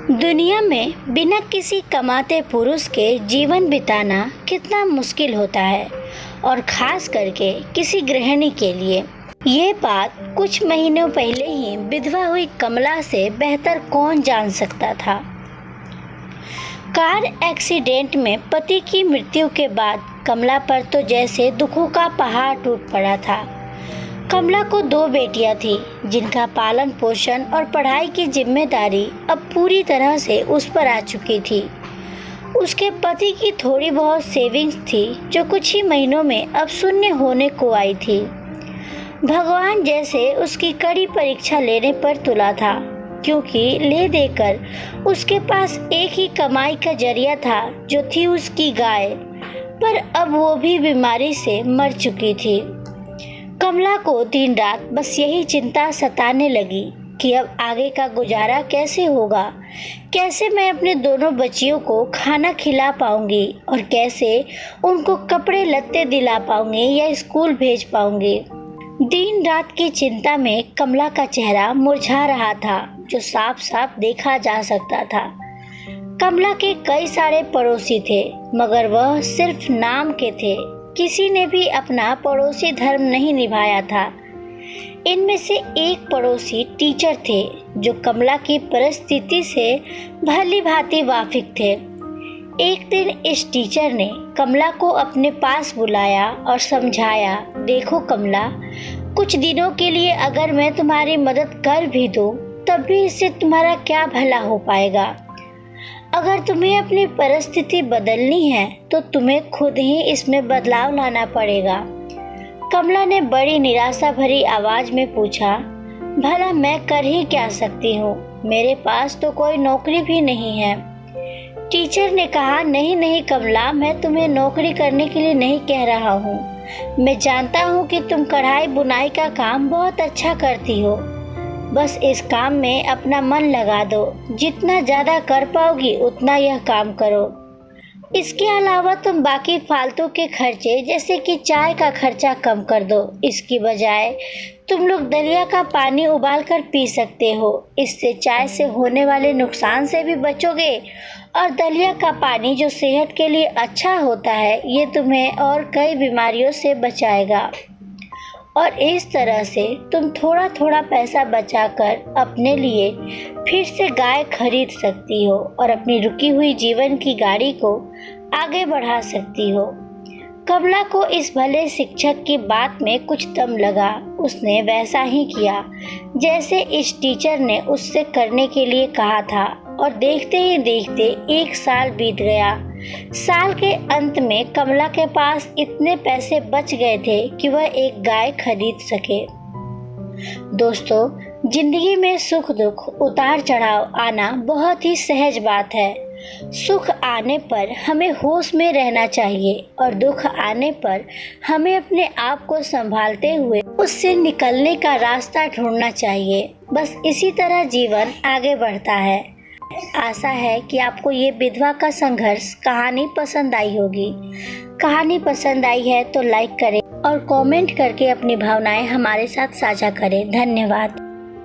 दुनिया में बिना किसी कमाते पुरुष के जीवन बिताना कितना मुश्किल होता है और ख़ास करके किसी गृहिणी के लिए। ये बात कुछ महीनों पहले ही विधवा हुई कमला से बेहतर कौन जान सकता था। कार एक्सीडेंट में पति की मृत्यु के बाद कमला पर तो जैसे दुखों का पहाड़ टूट पड़ा था। कमला को 2 बेटियां थी जिनका पालन पोषण और पढ़ाई की जिम्मेदारी अब पूरी तरह से उस पर आ चुकी थी। उसके पति की थोड़ी बहुत सेविंग्स थी जो कुछ ही महीनों में अब शून्य होने को आई थी। भगवान जैसे उसकी कड़ी परीक्षा लेने पर तुला था, क्योंकि ले देकर उसके पास एक ही कमाई का जरिया था जो थी उसकी गाय, पर अब वो भी बीमारी से मर चुकी थी। कमला को दिन रात बस यही चिंता सताने लगी कि अब आगे का गुजारा कैसे होगा, कैसे मैं अपने दोनों बच्चियों को खाना खिला पाऊंगी और कैसे उनको कपड़े लत्ते दिला पाऊंगी या स्कूल भेज पाऊंगी। दिन रात की चिंता में कमला का चेहरा मुरझा रहा था, जो साफ साफ देखा जा सकता था। कमला के कई सारे पड़ोसी थे, मगर वह सिर्फ नाम के थे। किसी ने भी अपना पड़ोसी धर्म नहीं निभाया था। इनमें से एक पड़ोसी टीचर थे जो कमला की परिस्थिति से भली भांति वाकिफ थे। एक दिन इस टीचर ने कमला को अपने पास बुलाया और समझाया, देखो कमला, कुछ दिनों के लिए अगर मैं तुम्हारी मदद कर भी दूं, तब भी इससे तुम्हारा क्या भला हो पाएगा। अगर तुम्हें अपनी परिस्थिति बदलनी है तो तुम्हें खुद ही इसमें बदलाव लाना पड़ेगा। कमला ने बड़ी निराशा भरी आवाज में पूछा, भला मैं कर ही क्या सकती हूँ, मेरे पास तो कोई नौकरी भी नहीं है। टीचर ने कहा, नहीं नहीं कमला, मैं तुम्हें नौकरी करने के लिए नहीं कह रहा हूँ। मैं जानता हूँ कि तुम कढ़ाई बुनाई का काम बहुत अच्छा करती हो। बस इस काम में अपना मन लगा दो, जितना ज़्यादा कर पाओगी उतना यह काम करो। इसके अलावा तुम बाकी फालतू के खर्चे जैसे कि चाय का खर्चा कम कर दो। इसकी बजाय तुम लोग दलिया का पानी उबाल कर पी सकते हो। इससे चाय से होने वाले नुकसान से भी बचोगे और दलिया का पानी जो सेहत के लिए अच्छा होता है, ये तुम्हें और कई बीमारियों से बचाएगा। और इस तरह से तुम थोड़ा थोड़ा पैसा बचाकर अपने लिए फिर से गाय खरीद सकती हो और अपनी रुकी हुई जीवन की गाड़ी को आगे बढ़ा सकती हो। कमला को इस भले शिक्षक की बात में कुछ दम लगा। उसने वैसा ही किया जैसे इस टीचर ने उससे करने के लिए कहा था और देखते ही देखते 1 साल बीत गया। साल के अंत में कमला के पास इतने पैसे बच गए थे कि वह एक गाय खरीद सके। दोस्तों, जिंदगी में सुख दुख उतार चढ़ाव आना बहुत ही सहज बात है। सुख आने पर हमें होश में रहना चाहिए और दुख आने पर हमें अपने आप को संभालते हुए उससे निकलने का रास्ता ढूंढना चाहिए। बस इसी तरह जीवन आगे बढ़ता है। आशा है कि आपको ये विधवा का संघर्ष कहानी पसंद आई होगी। कहानी पसंद आई है तो लाइक करें और कमेंट करके अपनी भावनाएं हमारे साथ साझा करें। धन्यवाद।